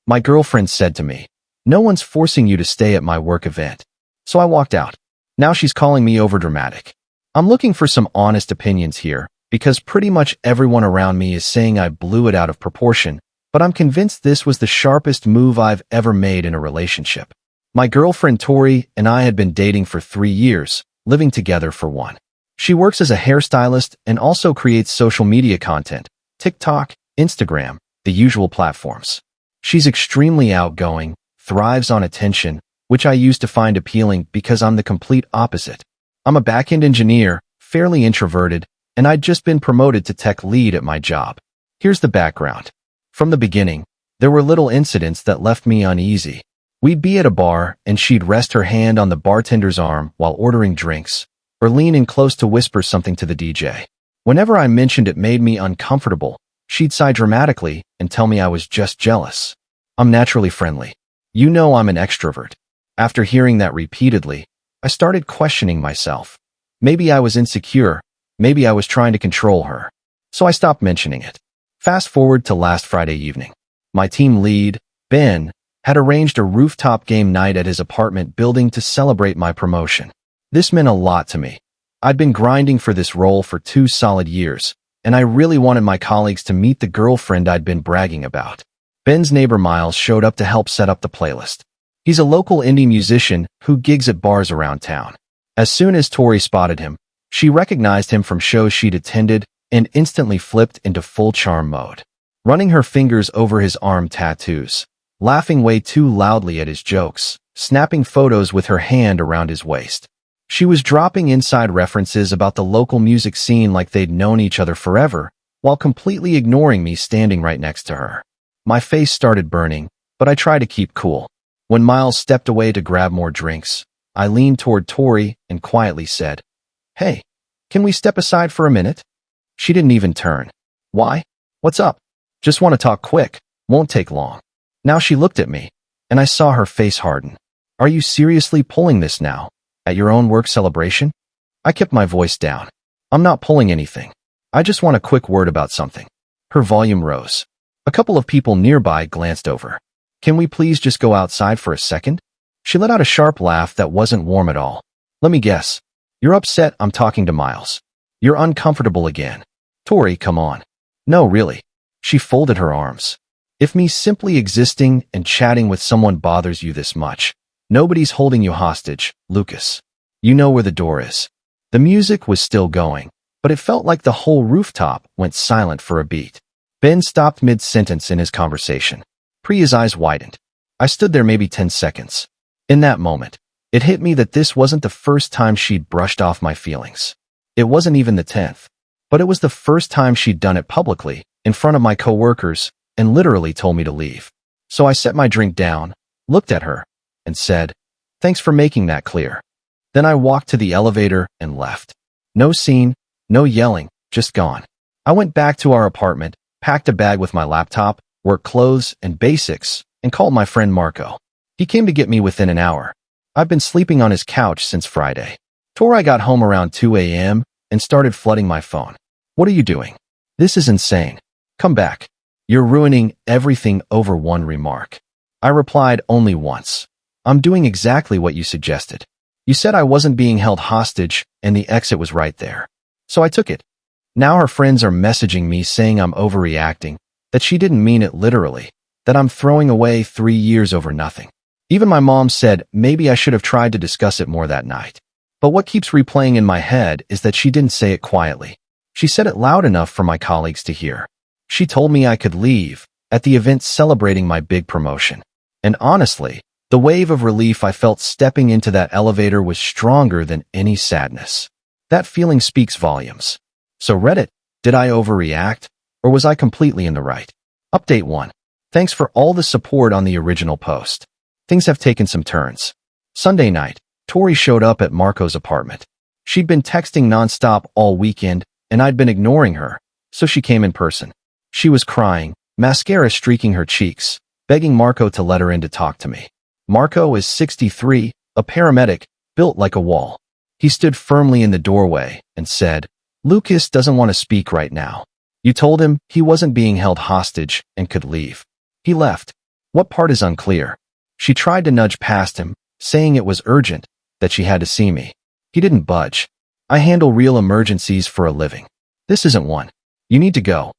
My girlfriend said to me, "No one's forcing you to stay at my work event." So I walked out. Now she's calling me overdramatic. I'm looking for some honest opinions here, because pretty much everyone around me is saying I blew it out of proportion, but I'm convinced this was the sharpest move I've ever made in a relationship. My girlfriend Tori and I had been dating for 3 years, living together for 1. She works as a hairstylist and also creates social media content, TikTok, Instagram, the usual platforms. She's extremely outgoing, thrives on attention, which I used to find appealing because I'm the complete opposite. I'm a back-end engineer, fairly introverted, and I'd just been promoted to tech lead at my job. Here's the background. From the beginning, there were little incidents that left me uneasy. We'd be at a bar, and she'd rest her hand on the bartender's arm while ordering drinks, or lean in close to whisper something to the DJ. Whenever I mentioned it made me uncomfortable, she'd sigh dramatically and tell me I was just jealous. I'm naturally friendly. You know I'm an extrovert. After hearing that repeatedly, I started questioning myself. Maybe I was insecure, maybe I was trying to control her. So I stopped mentioning it. Fast forward to last Friday evening. My team lead, Ben, had arranged a rooftop game night at his apartment building to celebrate my promotion. This meant a lot to me. I'd been grinding for this role for 2 solid years, and I really wanted my colleagues to meet the girlfriend I'd been bragging about. Ben's neighbor Miles showed up to help set up the playlist. He's a local indie musician who gigs at bars around town. As soon as Tori spotted him, she recognized him from shows she'd attended and instantly flipped into full charm mode. Running her fingers over his arm tattoos, laughing way too loudly at his jokes, snapping photos with her hand around his waist. She was dropping inside references about the local music scene like they'd known each other forever, while completely ignoring me standing right next to her. My face started burning, but I tried to keep cool. When Miles stepped away to grab more drinks, I leaned toward Tori and quietly said, "Hey, can we step aside for a minute?" She didn't even turn. "Why? What's up?" "Just want to talk quick. Won't take long." Now she looked at me, and I saw her face harden. "Are you seriously pulling this now? At your own work celebration?" I kept my voice down. "I'm not pulling anything. I just want a quick word about something." Her volume rose. A couple of people nearby glanced over. "Can we please just go outside for a second?" She let out a sharp laugh that wasn't warm at all. "Let me guess. You're upset I'm talking to Miles. You're uncomfortable again." "Tori, come on." "No, really." She folded her arms. "If me simply existing and chatting with someone bothers you this much, nobody's holding you hostage, Lucas. You know where the door is." The music was still going, but it felt like the whole rooftop went silent for a beat. Ben stopped mid-sentence in his conversation. Priya's eyes widened. I stood there maybe 10 seconds. In that moment, it hit me that this wasn't the first time she'd brushed off my feelings. It wasn't even the 10th, but it was the first time she'd done it publicly, in front of my coworkers, and literally told me to leave. So I set my drink down, looked at her, and said, "Thanks for making that clear." Then I walked to the elevator and left. No scene, no yelling, just gone. I went back to our apartment, packed a bag with my laptop, work clothes, and basics, and called my friend Marco. He came to get me within an hour. I've been sleeping on his couch since Friday. Tori got home around 2 a.m. and started flooding my phone. "What are you doing? This is insane. Come back. You're ruining everything over one remark." I replied only once. "I'm doing exactly what you suggested. You said I wasn't being held hostage, and the exit was right there. So I took it." Now her friends are messaging me saying I'm overreacting, that she didn't mean it literally, that I'm throwing away 3 years over nothing. Even my mom said maybe I should have tried to discuss it more that night. But what keeps replaying in my head is that she didn't say it quietly. She said it loud enough for my colleagues to hear. She told me I could leave at the event celebrating my big promotion. And honestly, the wave of relief I felt stepping into that elevator was stronger than any sadness. That feeling speaks volumes. So Reddit, did I overreact, or was I completely in the right? Update 1. Thanks for all the support on the original post. Things have taken some turns. Sunday night, Tori showed up at Marco's apartment. She'd been texting nonstop all weekend, and I'd been ignoring her, so she came in person. She was crying, mascara streaking her cheeks, begging Marco to let her in to talk to me. Marco is 63, a paramedic, built like a wall. He stood firmly in the doorway and said, "Lucas doesn't want to speak right now. You told him he wasn't being held hostage and could leave." He left. What part is unclear? She tried to nudge past him, saying it was urgent, that she had to see me. He didn't budge. I handle real emergencies for a living. This isn't one. You need to go.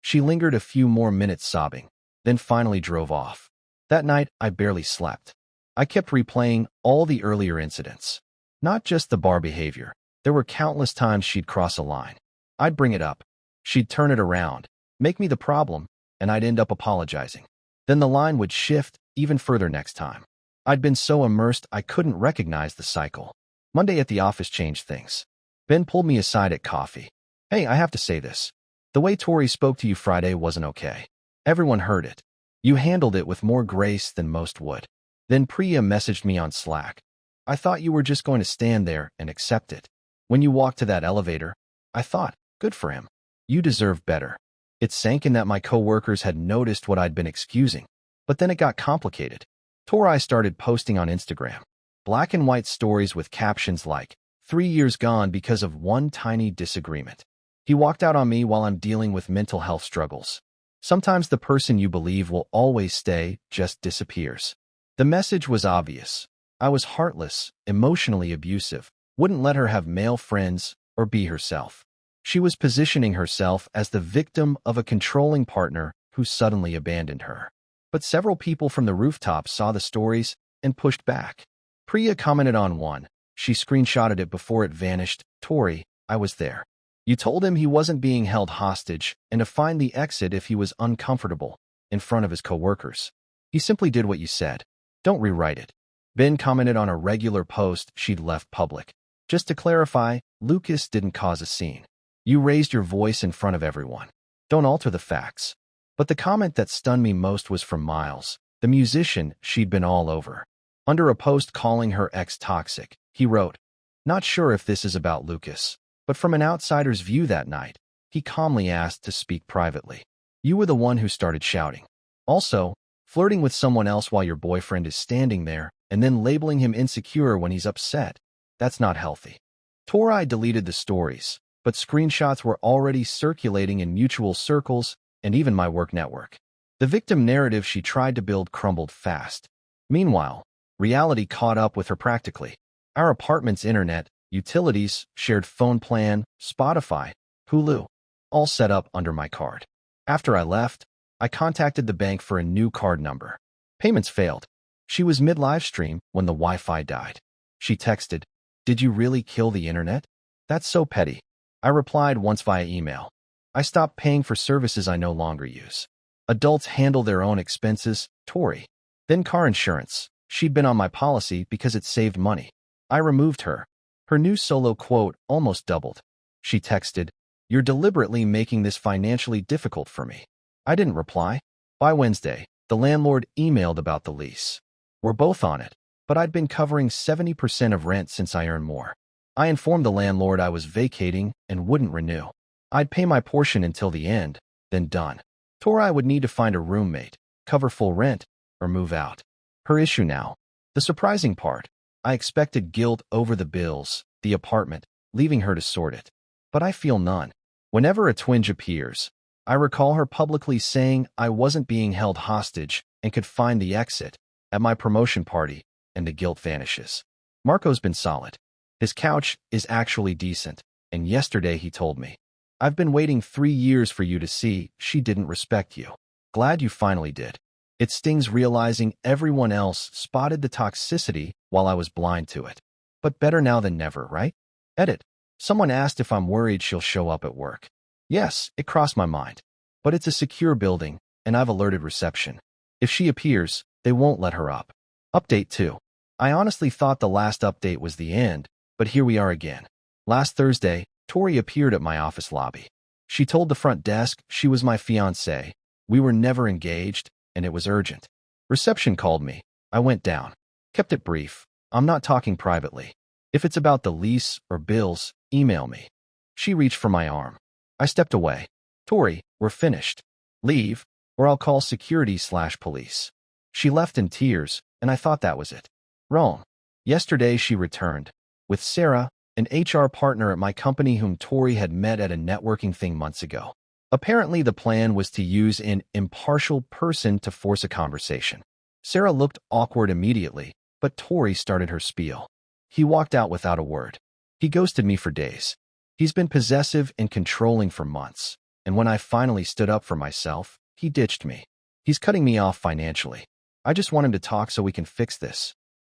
She lingered a few more minutes sobbing, then finally drove off. That night, I barely slept. I kept replaying all the earlier incidents. Not just the bar behavior. There were countless times she'd cross a line. I'd bring it up. She'd turn it around, make me the problem, and I'd end up apologizing. Then the line would shift even further next time. I'd been so immersed I couldn't recognize the cycle. Monday at the office changed things. Ben pulled me aside at coffee. Hey, I have to say this. The way Tori spoke to you Friday wasn't okay. Everyone heard it. You handled it with more grace than most would. Then Priya messaged me on Slack. I thought you were just going to stand there and accept it. When you walked to that elevator, I thought, good for him. You deserve better. It sank in that my coworkers had noticed what I'd been excusing. But then it got complicated. Tori started posting on Instagram. Black and white stories with captions like, 3 years gone because of one tiny disagreement. He walked out on me while I'm dealing with mental health struggles. Sometimes the person you believe will always stay just disappears. The message was obvious. I was heartless, emotionally abusive, wouldn't let her have male friends or be herself. She was positioning herself as the victim of a controlling partner who suddenly abandoned her. But several people from the rooftop saw the stories and pushed back. Priya commented on one. She screenshotted it before it vanished. Tori, I was there. You told him he wasn't being held hostage and to find the exit if he was uncomfortable in front of his coworkers. He simply did what you said. Don't rewrite it. Ben commented on a regular post she'd left public. Just to clarify, Lucas didn't cause a scene. You raised your voice in front of everyone. Don't alter the facts. But the comment that stunned me most was from Miles, the musician she'd been all over. Under a post calling her ex toxic, he wrote, not sure if this is about Lucas, but from an outsider's view that night, he calmly asked to speak privately. You were the one who started shouting. Also, flirting with someone else while your boyfriend is standing there and then labeling him insecure when he's upset. That's not healthy. Tori deleted the stories, but screenshots were already circulating in mutual circles and even my work network. The victim narrative she tried to build crumbled fast. Meanwhile, reality caught up with her practically. Our apartment's internet, utilities, shared phone plan, Spotify, Hulu, all set up under my card. After I left, I contacted the bank for a new card number. Payments failed. She was mid-live stream when the Wi-Fi died. She texted, did you really kill the internet? That's so petty. I replied once via email. I stopped paying for services I no longer use. Adults handle their own expenses, Tori. Then car insurance. She'd been on my policy because it saved money. I removed her. Her new solo quote almost doubled. She texted, you're deliberately making this financially difficult for me. I didn't reply. By Wednesday, the landlord emailed about the lease. We're both on it, but I'd been covering 70% of rent since I earn more. I informed the landlord I was vacating and wouldn't renew. I'd pay my portion until the end, then done. Tori would need to find a roommate, cover full rent, or move out. Her issue now. The surprising part. I expected guilt over the bills, the apartment, leaving her to sort it. But I feel none. Whenever a twinge appears, I recall her publicly saying I wasn't being held hostage and could find the exit at my promotion party, and the guilt vanishes. Marco's been solid. His couch is actually decent, and yesterday he told me, I've been waiting 3 years for you to see she didn't respect you. Glad you finally did. It stings realizing everyone else spotted the toxicity while I was blind to it. But better now than never, right? Edit. Someone asked if I'm worried she'll show up at work. Yes, it crossed my mind. But it's a secure building, and I've alerted reception. If she appears, they won't let her up. Update 2. I honestly thought the last update was the end, but here we are again. Last Thursday, Tori appeared at my office lobby. She told the front desk she was my fiancée. We were never engaged, and it was urgent. Reception called me. I went down. Kept it brief. I'm not talking privately. If it's about the lease or bills, email me. She reached for my arm. I stepped away. Tori, we're finished. Leave, or I'll call security/police. She left in tears, and I thought that was it. Wrong. Yesterday she returned. With Sarah, an HR partner at my company whom Tori had met at a networking thing months ago. Apparently the plan was to use an impartial person to force a conversation. Sarah looked awkward immediately, but Tori started her spiel. He walked out without a word. He ghosted me for days. He's been possessive and controlling for months. And when I finally stood up for myself, he ditched me. He's cutting me off financially. I just want him to talk so we can fix this.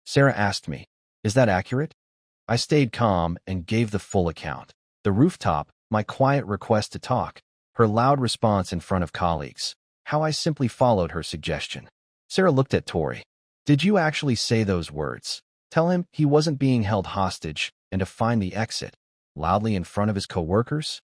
Sarah asked me, "Is that accurate?" I stayed calm and gave the full account. The rooftop, my quiet request to talk, her loud response in front of colleagues, how I simply followed her suggestion. Sarah looked at Tori. "Did you actually say those words? Tell him he wasn't being held hostage and to find the exit," loudly in front of his coworkers?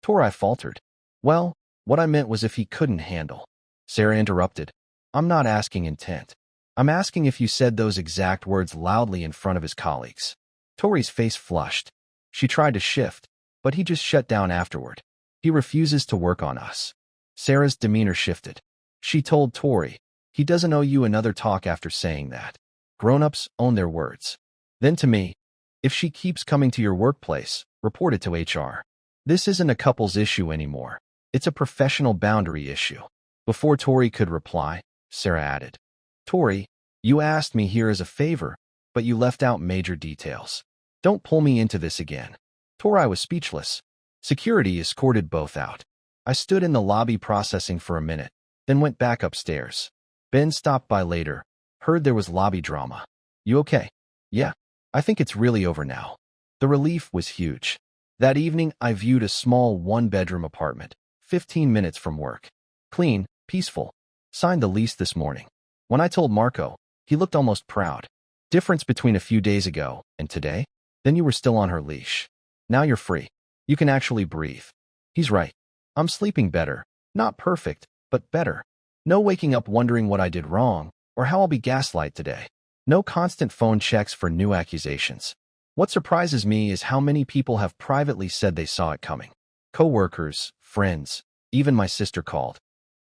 Tori faltered. "Well, what I meant was if he couldn't handle." Sarah interrupted. "I'm not asking intent. I'm asking if you said those exact words loudly in front of his colleagues." Tori's face flushed. She tried to shift, but he just shut down afterward. "He refuses to work on us." Sarah's demeanor shifted. She told Tori, "He doesn't owe you another talk after saying that. Grown-ups own their words." Then to me, "If she keeps coming to your workplace, report it to HR. This isn't a couple's issue anymore. It's a professional boundary issue." Before Tori could reply, Sarah added, "Tori, you asked me here as a favor, but you left out major details. Don't pull me into this again." Tori was speechless. Security escorted both out. I stood in the lobby processing for a minute, then went back upstairs. Ben stopped by later, heard there was lobby drama. "You okay?" "Yeah, I think it's really over now." The relief was huge. That evening, I viewed a small one-bedroom apartment, 15 minutes from work. Clean, peaceful. Signed the lease this morning. When I told Marco, he looked almost proud. "Difference between a few days ago and today? Then you were still on her leash. Now you're free. You can actually breathe." He's right. I'm sleeping better. Not perfect, but better. No waking up wondering what I did wrong or how I'll be gaslighted today. No constant phone checks for new accusations. What surprises me is how many people have privately said they saw it coming. Coworkers, friends, even my sister called.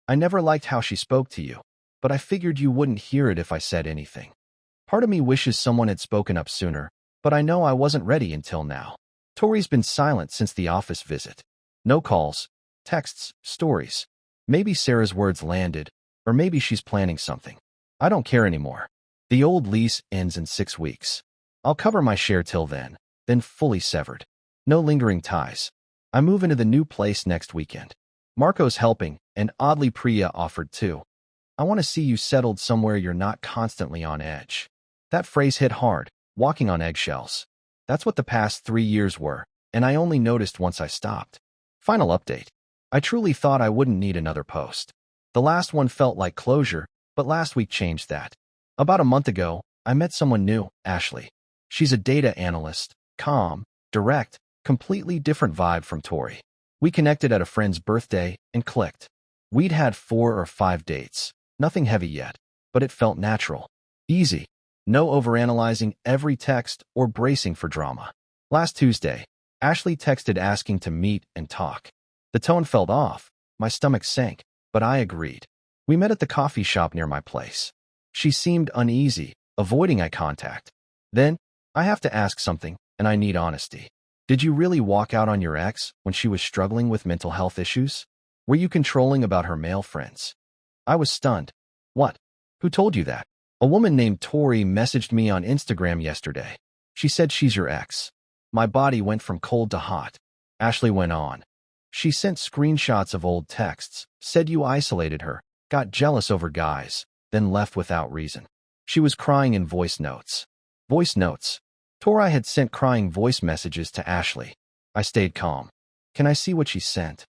"I never liked how she spoke to you, but I figured you wouldn't hear it if I said anything." Part of me wishes someone had spoken up sooner, but I know I wasn't ready until now. Tori's been silent since the office visit. No calls, texts, stories. Maybe Sarah's words landed, or maybe she's planning something. I don't care anymore. The old lease ends in 6 weeks. I'll cover my share till then fully severed. No lingering ties. I move into the new place next weekend. Marco's helping, and oddly Priya offered too. "I want to see you settled somewhere you're not constantly on edge." That phrase hit hard, walking on eggshells. That's what the past 3 years were, and I only noticed once I stopped. Final update. I truly thought I wouldn't need another post. The last one felt like closure, but last week changed that. About a month ago, I met someone new, Ashley. She's a data analyst, calm, direct, completely different vibe from Tori. We connected at a friend's birthday and clicked. We'd had 4 or 5 dates. Nothing heavy yet, but it felt natural. Easy. No overanalyzing every text or bracing for drama. Last Tuesday, Ashley texted asking to meet and talk. The tone felt off. My stomach sank, but I agreed. We met at the coffee shop near my place. She seemed uneasy, avoiding eye contact. Then, "I have to ask something, and I need honesty. Did you really walk out on your ex when she was struggling with mental health issues? Were you controlling about her male friends?" I was stunned. "What? Who told you that?" "A woman named Tori messaged me on Instagram yesterday. She said she's your ex." My body went from cold to hot. Ashley went on. "She sent screenshots of old texts, said you isolated her, got jealous over guys, then left without reason. She was crying in voice notes." Voice notes. Tori had sent crying voice messages to Ashley. I stayed calm. "Can I see what she sent?"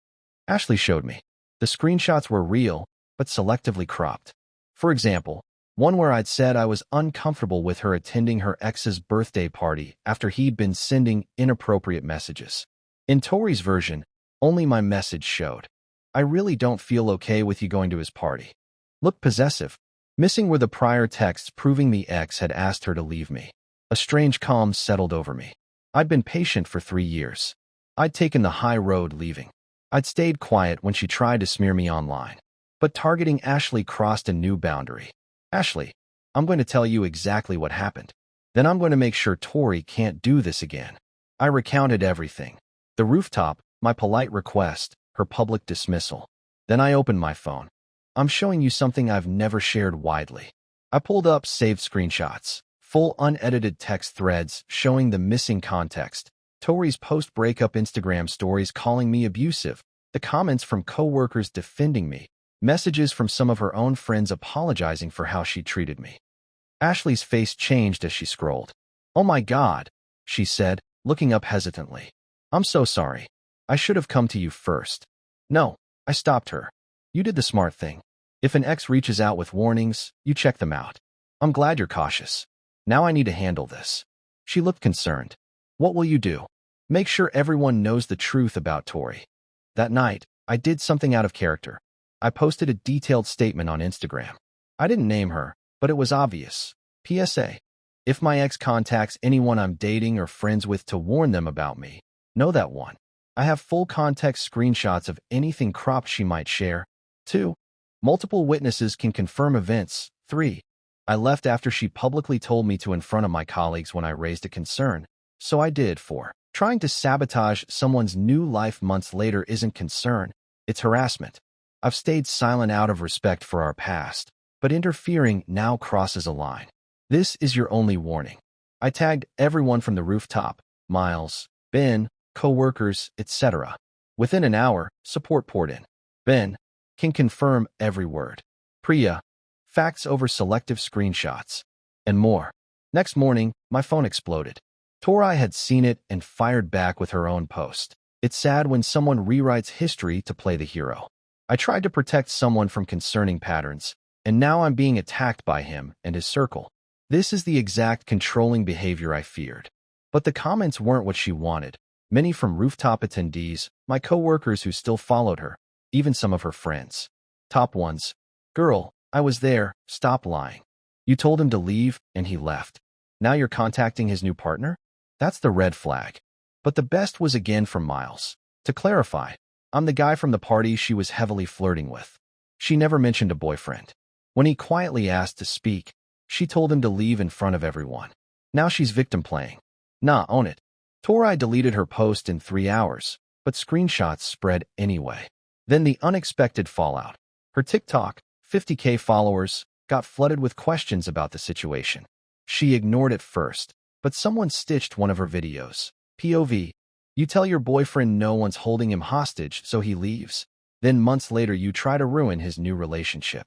Ashley showed me. The screenshots were real, but selectively cropped. For example, one where I'd said I was uncomfortable with her attending her ex's birthday party after he'd been sending inappropriate messages. In Tori's version, only my message showed. "I really don't feel okay with you going to his party." Looked possessive. Missing were the prior texts proving the ex had asked her to leave me. A strange calm settled over me. I'd been patient for 3 years. I'd taken the high road leaving. I'd stayed quiet when she tried to smear me online. But targeting Ashley crossed a new boundary. "Ashley, I'm going to tell you exactly what happened. Then I'm going to make sure Tori can't do this again." I recounted everything. The rooftop, my polite request, her public dismissal. Then I opened my phone. "I'm showing you something I've never shared widely." I pulled up saved screenshots, full unedited text threads showing the missing context, Tori's post-breakup Instagram stories calling me abusive, the comments from coworkers defending me, messages from some of her own friends apologizing for how she treated me. Ashley's face changed as she scrolled. "Oh my God," she said, looking up hesitantly. "I'm so sorry. I should have come to you first." "No," I stopped her. "You did the smart thing. If an ex reaches out with warnings, you check them out. I'm glad you're cautious. Now I need to handle this." She looked concerned. "What will you do?" "Make sure everyone knows the truth about Tori." That night, I did something out of character. I posted a detailed statement on Instagram. I didn't name her, but it was obvious. PSA. If my ex contacts anyone I'm dating or friends with to warn them about me, know that 1. I have full context screenshots of anything cropped she might share. 2. Multiple witnesses can confirm events. 3. I left after she publicly told me to in front of my colleagues when I raised a concern. So I did. 4. Trying to sabotage someone's new life months later isn't concern, it's harassment. I've stayed silent out of respect for our past, but interfering now crosses a line. This is your only warning. I tagged everyone from the rooftop, Miles, Ben, co-workers, etc. Within an hour, support poured in. Ben can confirm every word. Priya, facts over selective screenshots, and more. Next morning, my phone exploded. Tori had seen it and fired back with her own post. It's sad when someone rewrites history to play the hero. I tried to protect someone from concerning patterns, and now I'm being attacked by him and his circle. This is the exact controlling behavior I feared. But the comments weren't what she wanted. Many from rooftop attendees, my coworkers who still followed her, even some of her friends. Top ones. "Girl, I was there, stop lying. You told him to leave, and he left. Now you're contacting his new partner?" That's the red flag. But the best was again from Miles. "To clarify, I'm the guy from the party she was heavily flirting with. She never mentioned a boyfriend. When he quietly asked to speak, she told him to leave in front of everyone. Now she's victim playing. Nah, own it." Tori deleted her post in 3 hours, but screenshots spread anyway. Then the unexpected fallout. Her TikTok, 50K followers, got flooded with questions about the situation. She ignored it first, but someone stitched one of her videos. POV. You tell your boyfriend no one's holding him hostage, so he leaves. Then months later you try to ruin his new relationship.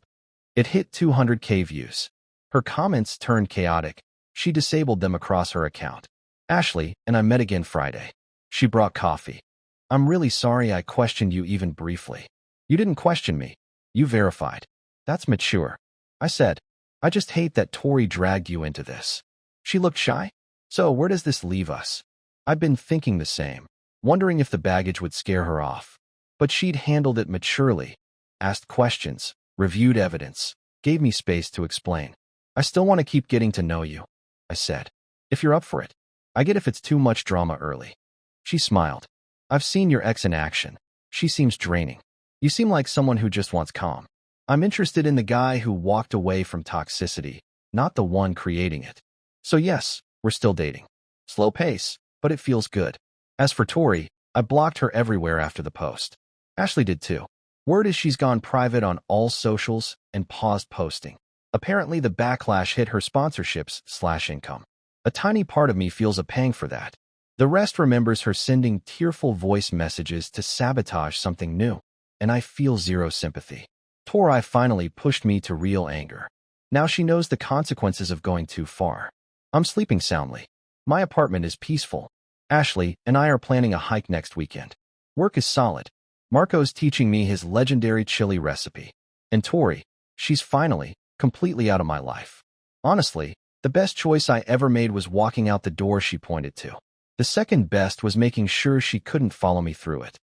It hit 200K views. Her comments turned chaotic. She disabled them across her account. Ashley and I met again Friday. She brought coffee. "I'm really sorry I questioned you even briefly." "You didn't question me. You verified." "That's mature." I said. "I just hate that Tori dragged you into this." She looked shy. "So where does this leave us?" I've been thinking the same, wondering if the baggage would scare her off. But she'd handled it maturely, asked questions, reviewed evidence, gave me space to explain. "I still want to keep getting to know you," I said. "If you're up for it. I get if it's too much drama early." She smiled. "I've seen your ex in action. She seems draining. You seem like someone who just wants calm. I'm interested in the guy who walked away from toxicity, not the one creating it. So yes, we're still dating. Slow pace, but it feels good." As for Tori, I blocked her everywhere after the post. Ashley did too. Word is she's gone private on all socials and paused posting. Apparently the backlash hit her sponsorships/income. A tiny part of me feels a pang for that. The rest remembers her sending tearful voice messages to sabotage something new, and I feel zero sympathy. Tori finally pushed me to real anger. Now she knows the consequences of going too far. I'm sleeping soundly. My apartment is peaceful. Ashley and I are planning a hike next weekend. Work is solid. Marco's teaching me his legendary chili recipe. And Tori, she's finally, completely out of my life. Honestly, the best choice I ever made was walking out the door she pointed to. The second best was making sure she couldn't follow me through it.